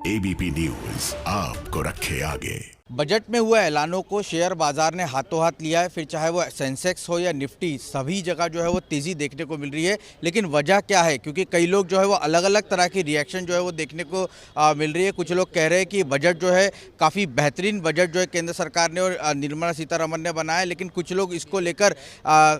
ABP News आपको रखे आगे। बजट में हुए ऐलानों को शेयर बाजार ने हाथों हाथ लिया है। फिर चाहे वो सेंसेक्स हो या निफ्टी, सभी जगह जो है वो तेज़ी देखने को मिल रही है। लेकिन वजह क्या है? क्योंकि कई लोग जो है वो अलग अलग तरह की रिएक्शन जो है वो देखने को मिल रही है। कुछ लोग कह रहे हैं कि बजट जो है काफ़ी बेहतरीन बजट जो है केंद्र सरकार ने और निर्मला सीतारमण ने बनाया है। लेकिन कुछ लोग इसको लेकर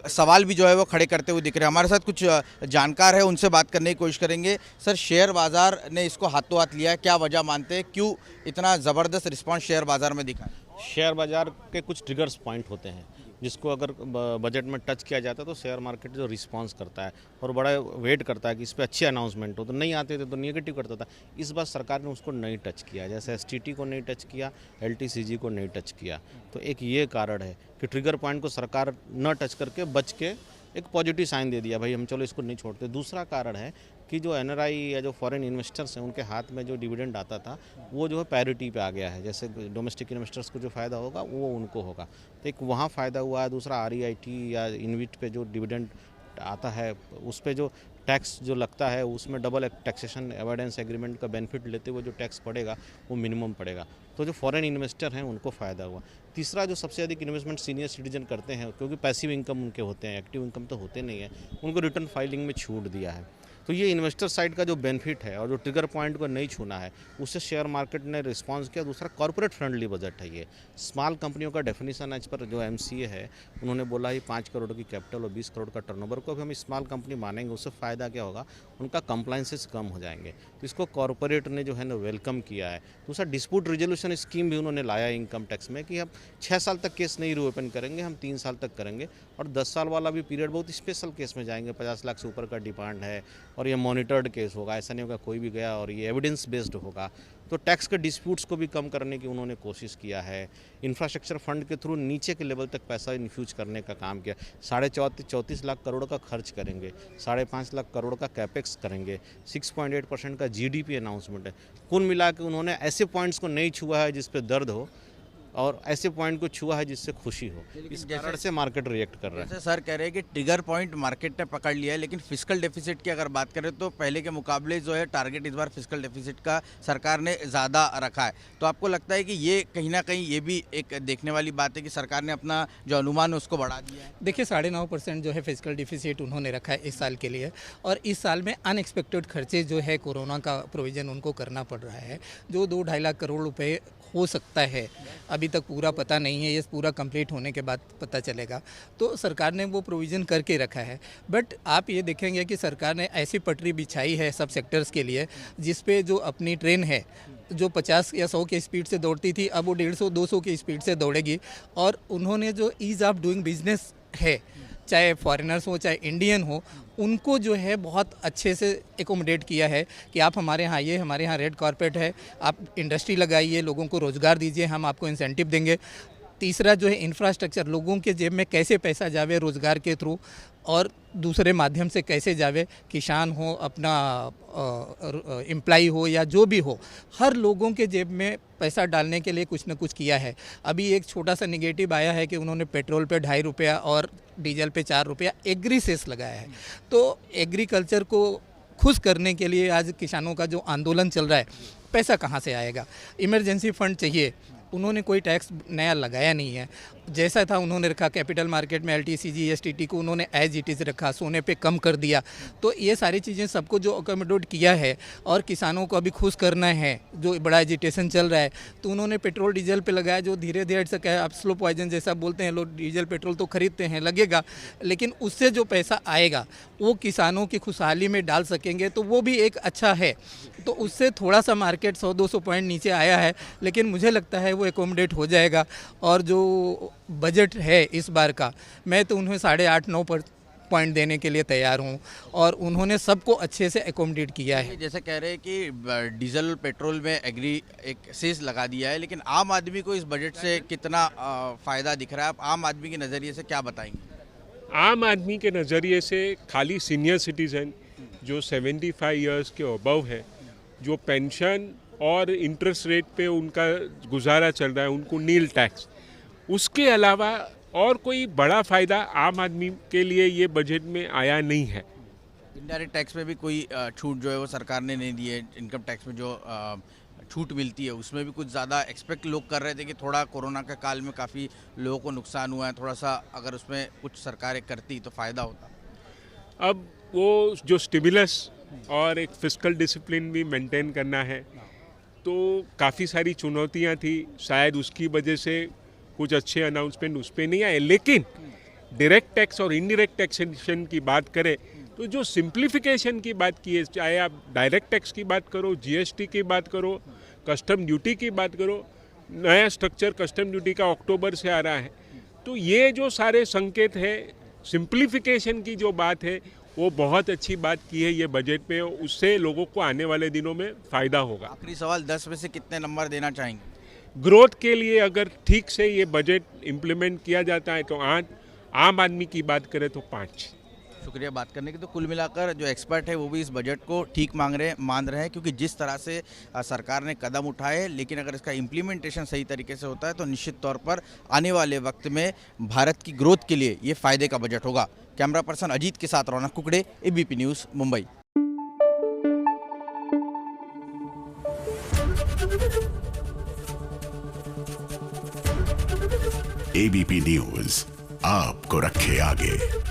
सवाल भी जो है वो खड़े करते हुए दिख रहे हैं। हमारे साथ कुछ जानकार है, उनसे बात करने की कोशिश करेंगे। सर, शेयर बाजार ने इसको हाथों हाथ लिया है, क्या वजह मानते हैं? क्यों इतना ज़बरदस्त रिस्पॉन्स शेयर बाजार में दिखा? शेयर बाजार के कुछ ट्रिगर्स पॉइंट होते हैं जिसको अगर बजट में टच किया जाता है तो शेयर मार्केट जो रिस्पांस करता है और बड़ा वेट करता है कि इस पर अच्छी अनाउंसमेंट हो। तो नहीं आते थे तो नेगेटिव करता था। इस बार सरकार ने उसको नहीं टच किया, जैसे एसटीटी को नहीं टच किया, एलटीसीजी को नहीं टच किया। तो एक ये कारण है कि ट्रिगर पॉइंट को सरकार न टच करके बच के एक पॉजिटिव साइन दे दिया, भाई हम चलो इसको नहीं छोड़ते। दूसरा कारण है कि जो एनआरआई या जो फॉरेन इन्वेस्टर्स हैं उनके हाथ में जो डिविडेंड आता था वो जो है पैरिटी पे आ गया है। जैसे डोमेस्टिक इन्वेस्टर्स को जो फ़ायदा होगा वो उनको होगा, तो एक वहाँ फ़ायदा हुआ है। दूसरा आरईआईटी या इनविट पे जो डिविडेंड आता है उस पे जो टैक्स जो लगता है उसमें डबल टैक्सेशन एवॉइडेंस एग्रीमेंट का बेनिफिट लेते हुए जो टैक्स पड़ेगा वो मिनिमम पड़ेगा, तो जो फॉरेन इन्वेस्टर हैं उनको फ़ायदा हुआ। तीसरा, जो सबसे अधिक इन्वेस्टमेंट सीनियर सिटीजन करते हैं क्योंकि पैसिव इनकम उनके होते हैं, एक्टिव इनकम तो होते नहीं है, उनको रिटर्न फाइलिंग में छूट दिया है। तो ये इन्वेस्टर साइड का जो बेनिफिट है और जो ट्रिगर पॉइंट को नहीं छूना है उससे शेयर मार्केट ने रिस्पांस किया। दूसरा, कॉर्पोरेट फ्रेंडली बजट है ये। स्मॉल कंपनियों का डेफिनेशन आज पर जो एमसीए है उन्होंने बोला है 5 करोड़ की कैपिटल और 20 करोड़ का टर्नओवर को भी हम स्मॉल कंपनी मानेंगे। उससे फ़ायदा क्या होगा, उनका कंप्लाइंसेस कम हो जाएंगे। तो इसको कॉर्पोरेट ने जो है ना वेलकम किया है। दूसरा, डिस्प्यूट रिजोल्यूशन स्कीम भी उन्होंने लाया इनकम टैक्स में कि हम 6 साल तक केस नहीं रीओपन करेंगे, हम 3 साल तक करेंगे। और 10 साल वाला भी पीरियड बहुत स्पेशल केस में जाएंगे, 50 लाख से ऊपर का डिमांड है और ये मॉनिटर्ड केस होगा, ऐसा नहीं होगा कोई भी गया, और ये एविडेंस बेस्ड होगा। तो टैक्स के डिस्प्यूट्स को भी कम करने की उन्होंने कोशिश किया है। इंफ्रास्ट्रक्चर फंड के थ्रू नीचे के लेवल तक पैसा इन्फ्यूज करने का काम किया। 34.5 लाख करोड़ का खर्च करेंगे, 5.5 लाख करोड़ का कैपेक्स करेंगे, 6.8% का जीडीपी अनाउंसमेंट है। कुल मिला के उन्होंने ऐसे पॉइंट्स को नहीं छुआ है जिस पे दर्द हो और ऐसे पॉइंट को छुआ है जिससे खुशी हो। इस कारण से मार्केट रिएक्ट कर रहा है। जैसे सर कह रहे हैं कि ट्रिगर पॉइंट मार्केट ने पकड़ लिया है, लेकिन फिस्कल डेफिसिट की अगर बात करें तो पहले के मुकाबले जो है टारगेट इस बार फिस्कल डेफिसिट का सरकार ने ज़्यादा रखा है। तो आपको लगता है कि ये कहीं ना कहीं ये भी एक देखने वाली बात है कि सरकार ने अपना जो अनुमान है उसको बढ़ा दिया है? देखिए, 9.5% जो है फिस्कल डिफिसिट उन्होंने रखा है इस साल के लिए, और इस साल में अनएक्सपेक्टेड खर्चे जो है कोरोना का प्रोविज़न उनको करना पड़ रहा है, जो 2-2.5 लाख करोड़ रुपए हो सकता है। अभी तक पूरा पता नहीं है, ये पूरा कंप्लीट होने के बाद पता चलेगा। तो सरकार ने वो प्रोविज़न करके रखा है। बट आप ये देखेंगे कि सरकार ने ऐसी पटरी बिछाई है सब सेक्टर्स के लिए जिस पे जो अपनी ट्रेन है जो 50 या 100 की स्पीड से दौड़ती थी अब वो 150-200 की स्पीड से दौड़ेगी। और उन्होंने जो ईज़ ऑफ डूइंग बिजनेस है, चाहे फॉरेनर्स हो चाहे इंडियन हो, उनको जो है बहुत अच्छे से एकोमोडेट किया है कि आप हमारे यहाँ आइए, हमारे यहाँ रेड कारपेट है, आप इंडस्ट्री लगाइए, लोगों को रोज़गार दीजिए, हम आपको इंसेंटिव देंगे। तीसरा जो है इंफ्रास्ट्रक्चर, लोगों के जेब में कैसे पैसा जावे रोज़गार के थ्रू और दूसरे माध्यम से कैसे जावे, किसान हो, अपना एम्प्लॉई हो या जो भी हो, हर लोगों के जेब में पैसा डालने के लिए कुछ न कुछ किया है। अभी एक छोटा सा निगेटिव आया है कि उन्होंने पेट्रोल पे 2.5 रुपया और डीजल पे 4 रुपया एग्री सेस लगाया है। तो एग्रीकल्चर को खुश करने के लिए आज किसानों का जो आंदोलन चल रहा है, पैसा कहाँ से आएगा? इमरजेंसी फंड चाहिए, उन्होंने कोई टैक्स नया लगाया नहीं है। जैसा था उन्होंने रखा, कैपिटल मार्केट में एलटीसीजी एसटीटी को उन्होंने एज इट इज़ रखा, सोने पे कम कर दिया। तो ये सारी चीज़ें सबको जो अकोमोडेट किया है और किसानों को अभी खुश करना है, जो बड़ा एजिटेशन चल रहा है, तो उन्होंने पेट्रोल डीजल पे लगाया, जो धीरे धीरे से क्या, आप स्लो पॉइजन जैसा बोलते हैं, लोग डीजल पेट्रोल तो खरीदते हैं, लगेगा, लेकिन उससे जो पैसा आएगा वो किसानों की खुशहाली में डाल सकेंगे, तो वो भी एक अच्छा है। तो उससे थोड़ा सा मार्केट 100-200 पॉइंट नीचे आया है, लेकिन मुझे लगता है वो एकोमोडेट हो जाएगा। और जो बजट है इस बार का, मैं तो उन्हें 8.5-9 पॉइंट देने के लिए तैयार हूँ, और उन्होंने सबको अच्छे से एकोमोडेट किया है। जैसे कह रहे हैं कि डीजल पेट्रोल में एग्री एक सेस लगा दिया है, लेकिन आम आदमी को इस बजट से कितना फ़ायदा दिख रहा है? आप आम आदमी के नज़रिए से क्या बताएंगे? आम आदमी के नज़रिए से खाली सीनियर सिटीज़न जो 75 इयर्स के अबव है, जो पेंशन और इंटरेस्ट रेट पे उनका गुजारा चल रहा है, उनको नील टैक्स, उसके अलावा और कोई बड़ा फ़ायदा आम आदमी के लिए ये बजट में आया नहीं है। इनडायरेक्ट टैक्स में भी कोई छूट जो है वो सरकार ने नहीं दी है, इनकम टैक्स में जो छूट मिलती है उसमें भी कुछ ज़्यादा एक्सपेक्ट लोग कर रहे थे कि थोड़ा कोरोना के काल में काफ़ी लोगों को नुकसान हुआ है, थोड़ा सा अगर उसमें कुछ सरकारें करती तो फ़ायदा होता। अब वो जो स्टिमुलस और एक फिस्कल डिसिप्लिन भी मेंटेन करना है, तो काफ़ी सारी चुनौतियां थी, शायद उसकी वजह से कुछ अच्छे अनाउंसमेंट उस पर नहीं आए। लेकिन डायरेक्ट टैक्स और इनडायरेक्ट टैक्सेशन की बात करें तो जो सिंप्लीफिकेशन की बात की है, चाहे आप डायरेक्ट टैक्स की बात करो, जीएसटी की बात करो, कस्टम ड्यूटी की बात करो, नया स्ट्रक्चर कस्टम ड्यूटी का अक्टूबर से आ रहा है, तो ये जो सारे संकेत है, सिंप्लीफिकेशन की जो बात है, वो बहुत अच्छी बात की है ये बजट में। उससे लोगों को आने वाले दिनों में फ़ायदा होगा। आखिरी सवाल, 10 में से कितने नंबर देना चाहेंगे? ग्रोथ के लिए अगर ठीक से ये बजट इम्प्लीमेंट किया जाता है तो 8, आम आदमी की बात करें तो 5। शुक्रिया बात करने की। तो कुल मिलाकर जो एक्सपर्ट है वो भी इस बजट को ठीक मान रहे हैं क्योंकि जिस तरह से सरकार ने कदम उठाए, लेकिन अगर इसका इम्प्लीमेंटेशन सही तरीके से होता है तो निश्चित तौर पर आने वाले वक्त में भारत की ग्रोथ के लिए ये फ़ायदे का बजट होगा। कैमरा पर्सन अजीत के साथ Raunak Kukde, ABP News, Mumbai. ABP News आपको रखे आगे।